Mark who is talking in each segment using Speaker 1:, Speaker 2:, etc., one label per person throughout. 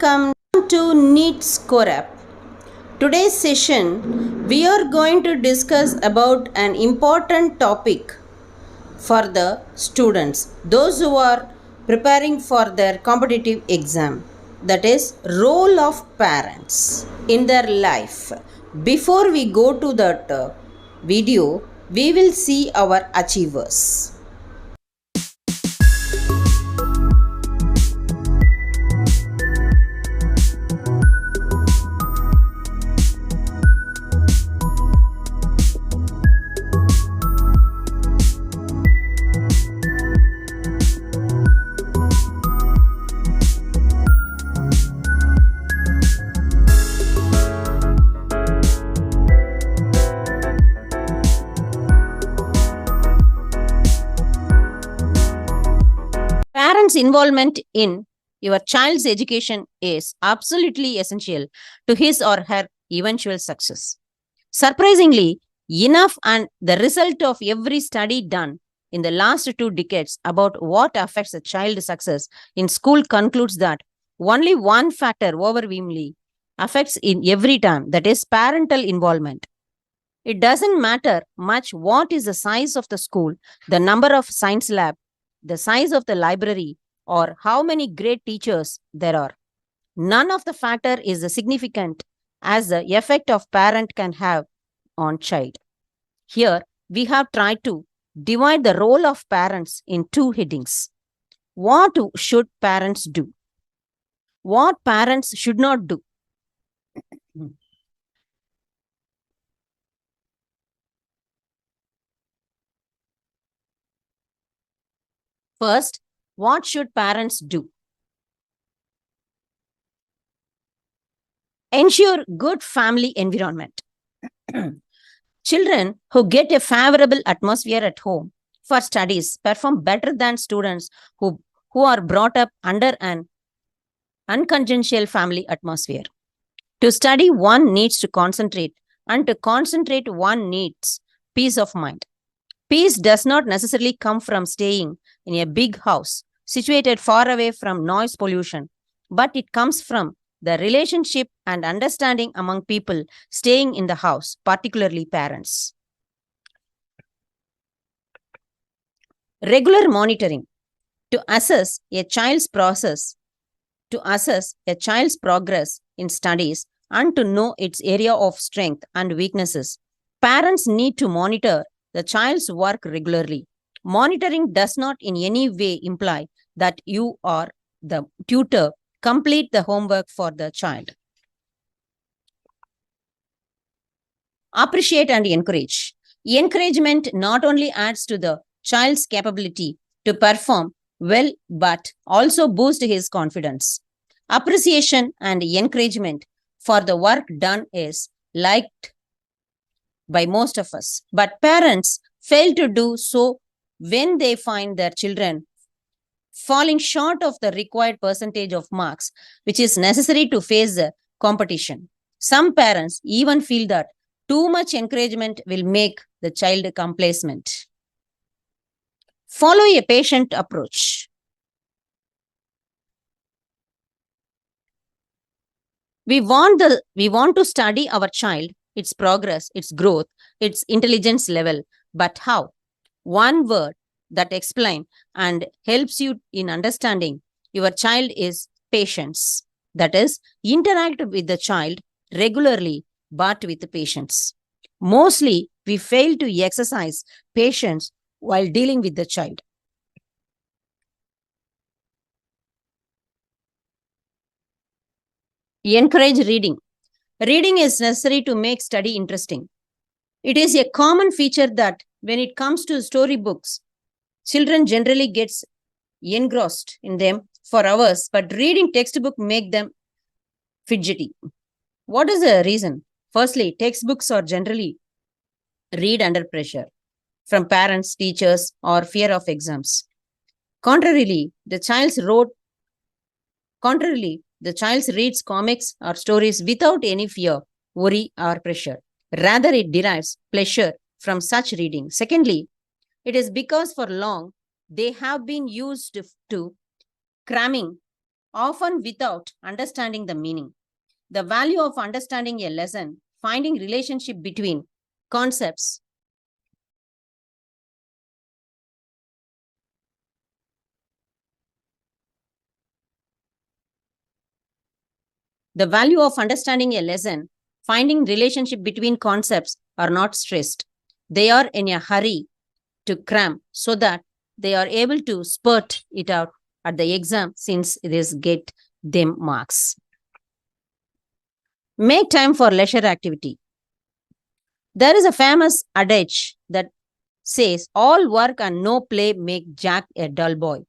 Speaker 1: welcome to NEET Score App. Today's session we are going to discuss about an important topic for the students, those who are preparing for their competitive exam, that is role of parents in their life. Before we go to that video, we will see our achievers. Parents' involvement in your child's education is absolutely essential to his or her eventual success. Surprisingly enough, and the result of every study done in the last 2 decades about what affects a child's success in school concludes that only one factor overwhelmingly affects in every time, that is parental involvement. It doesn't matter much what is the size of the school, the number of science lab, the size of the library, or how many great teachers there are. None of the factor is as significant as the effect of parent can have on child. Here we have tried to divide the role of parents in 2 headings. What should parents do? What parents should not do? First, what should parents do? Ensure good family environment. Children who get a favorable atmosphere at home for studies perform better than students who are brought up under an uncongenial family atmosphere. To study, one needs to concentrate, and to concentrate, one needs peace of mind. Peace does not necessarily come from staying in a big house situated far away from noise pollution, but it comes from the relationship and understanding among people staying in the house, particularly parents. Regular monitoring to assess a child's progress in studies and to know its area of strength and weaknesses. Parents need to monitor the child's work regularly. Monitoring does not in any way imply that you or the tutor complete the homework for the child. Appreciate and encourage. Encouragement not only adds to the child's capability to perform well, but also boosts his confidence. Appreciation and encouragement for the work done is liked by most of us, but parents fail to do so when they find their children falling short of the required percentage of marks, which is necessary to face the competition. Some parents even feel that too much encouragement will make the child complacent. Follow a patient approach. We want to study our child, its progress, its growth, its intelligence level, but how? One word that explains and helps you in understanding your child is patience. That is, interact with the child regularly but with patience. Mostly, we fail to exercise patience while dealing with the child. Encourage reading. Reading is necessary to make study interesting. It is a common feature that when it comes to storybooks, children generally get engrossed in them for hours, but reading textbook make them fidgety. What is the reason? Firstly, textbooks are generally read under pressure from parents, teachers, or fear of exams. Contrarily, the child reads comics or stories without any fear, worry, or pressure. Rather, it derives pleasure from such reading. Secondly, it is because for long they have been used to cramming often without understanding the meaning. The value of understanding a lesson, finding relationship between concepts. The value of understanding a lesson, finding relationship between concepts are not stressed. They are in a hurry to cram so that they are able to spurt it out at the exam since it is get them marks. Make time for leisure activity. There is a famous adage that says all work and no play make Jack a dull boy.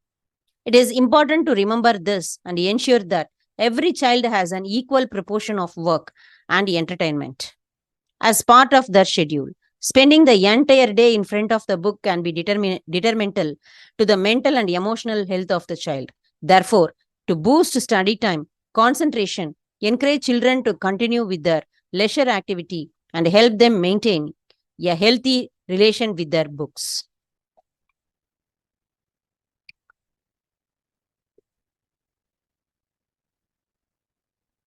Speaker 1: It is important to remember this and ensure that every child has an equal proportion of work and entertainment as part of their schedule. Spending the entire day in front of the book can be detrimental to the mental and emotional health of the child. Therefore, to boost study time, concentration, encourage children to continue with their leisure activity and help them maintain a healthy relation with their books.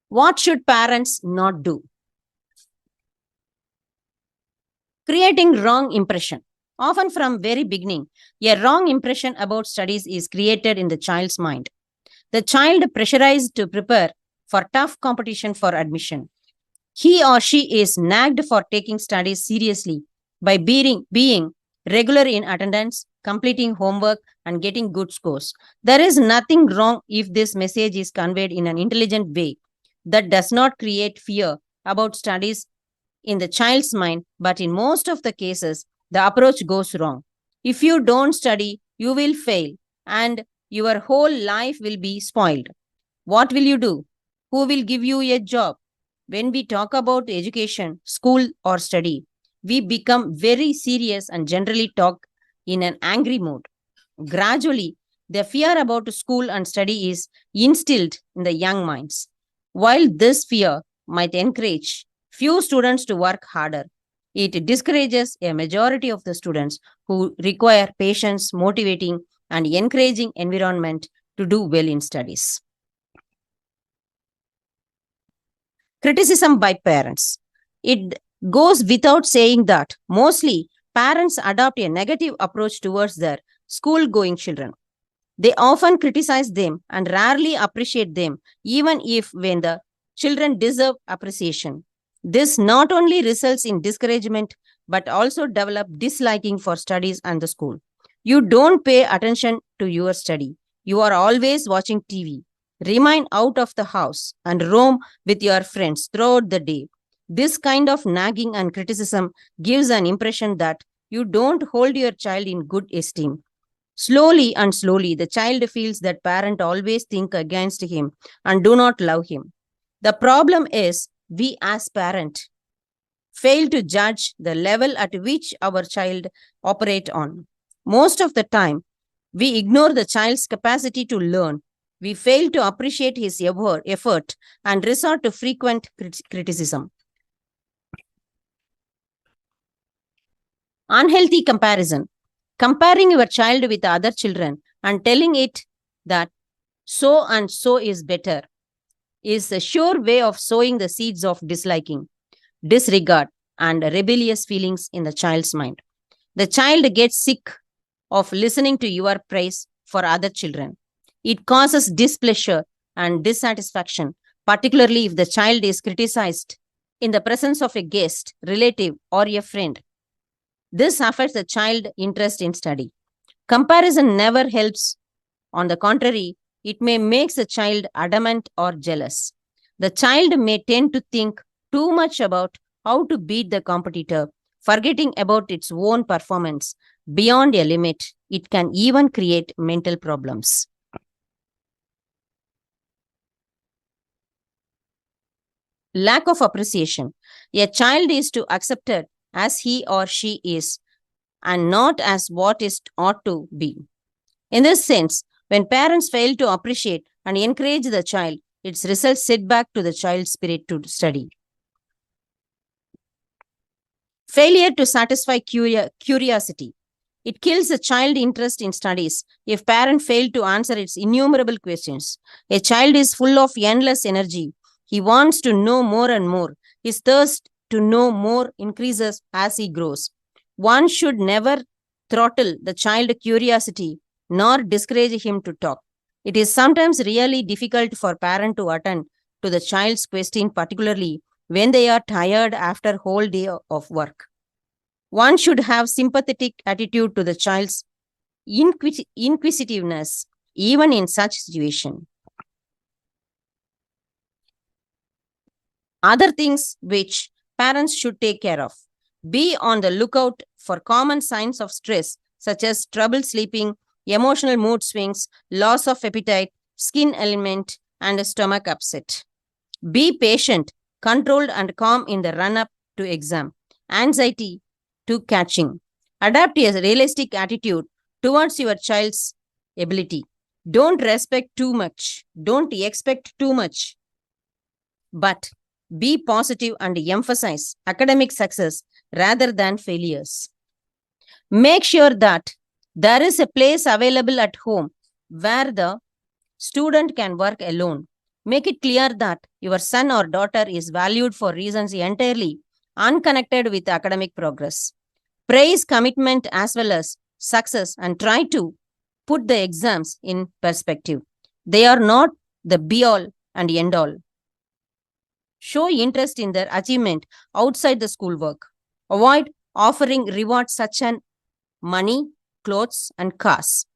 Speaker 1: What should parents not do? Creating wrong impression. Often from very beginning, a wrong impression about studies is created in the child's mind. The child pressurized to prepare for tough competition for admission. He or she is nagged for taking studies seriously by being regular in attendance, completing homework, and getting good scores. There is nothing wrong if this message is conveyed in an intelligent way that does not create fear about studies in the child's mind, but in most of the cases, the approach goes wrong. If you don't study, you will fail and your whole life will be spoiled. What will you do? Who will give you a job? When we talk about education, school, or study, we become very serious and generally talk in an angry mood. Gradually, the fear about school and study is instilled in the young minds. While this fear might encourage few students to work harder, it discourages a majority of the students who require patience, motivating, and encouraging environment to do well in studies. Criticism by parents. It goes without saying that mostly parents adopt a negative approach towards their school going children. They often criticize them and rarely appreciate them, even if when the children deserve appreciation. This not only results in discouragement but also develop disliking for studies and the school. You don't pay attention to your study. You are always watching TV. Remain out of the house and roam with your friends throughout the day. This kind of nagging and criticism gives an impression that you don't hold your child in good esteem. Slowly and slowly, the child feels that parent always think against him and do not love him. The problem is we as parent fail to judge the level at which our child operate on. Most of the time, we ignore the child's capacity to learn. We fail to appreciate his effort and resort to frequent criticism. Unhealthy comparison. Comparing your child with other children and telling it that so and so is better is a sure way of sowing the seeds of disliking, disregard, and rebellious feelings in the child's mind. The child gets sick of listening to your praise for other children. It causes displeasure and dissatisfaction, particularly if the child is criticized in the presence of a guest, relative, or a friend. This affects the child's interest in study. Comparison never helps. On the contrary, it may make the child adamant or jealous. The child may tend to think too much about how to beat the competitor, forgetting about its own performance. Beyond a limit, it can even create mental problems. Lack of appreciation. A child is to accepted as he or she is and not as what it ought to be. In this sense, when parents fail to appreciate and encourage the child, its results set back to the child's spirit to study. Failure to satisfy curiosity. It kills a child interest in studies if parents fail to answer its innumerable questions. A child is full of endless energy. He wants to know more and more. His thirst to know more increases as he grows. One should never throttle the child's curiosity nor discourage him to talk. It is sometimes really difficult for parents to attend to the child's question, particularly when they are tired after a whole day of work. One should have sympathetic attitude to the child's inquisitiveness, even in such situation. Other things which parents should take care of. Be on the lookout for common signs of stress, such as trouble sleeping, emotional mood swings, loss of appetite, skin ailment, and stomach upset. Be patient, controlled, and calm in the run up to exam. Anxiety to catching. Adapt a realistic attitude towards your child's ability. Don't respect too much. Don't expect too much. But be positive and emphasize academic success rather than failures. Make sure that there is a place available at home where the student can work alone. Make it clear that your son or daughter is valued for reasons entirely unconnected with academic progress. Praise commitment as well as success and try to put the exams in perspective. They are not the be all and end all. Show interest in their achievement outside the schoolwork. Avoid offering rewards such as money, clothes, and cars.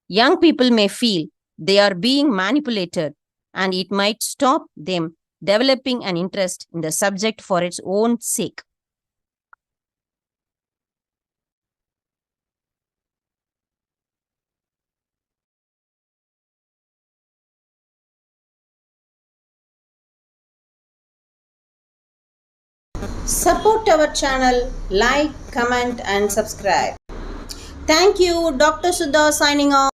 Speaker 1: Young people may feel they are being manipulated, and it might stop them developing an interest in the subject for its own sake. Support our channel, like, comment, and subscribe. Thank you, Dr. Sudha signing off.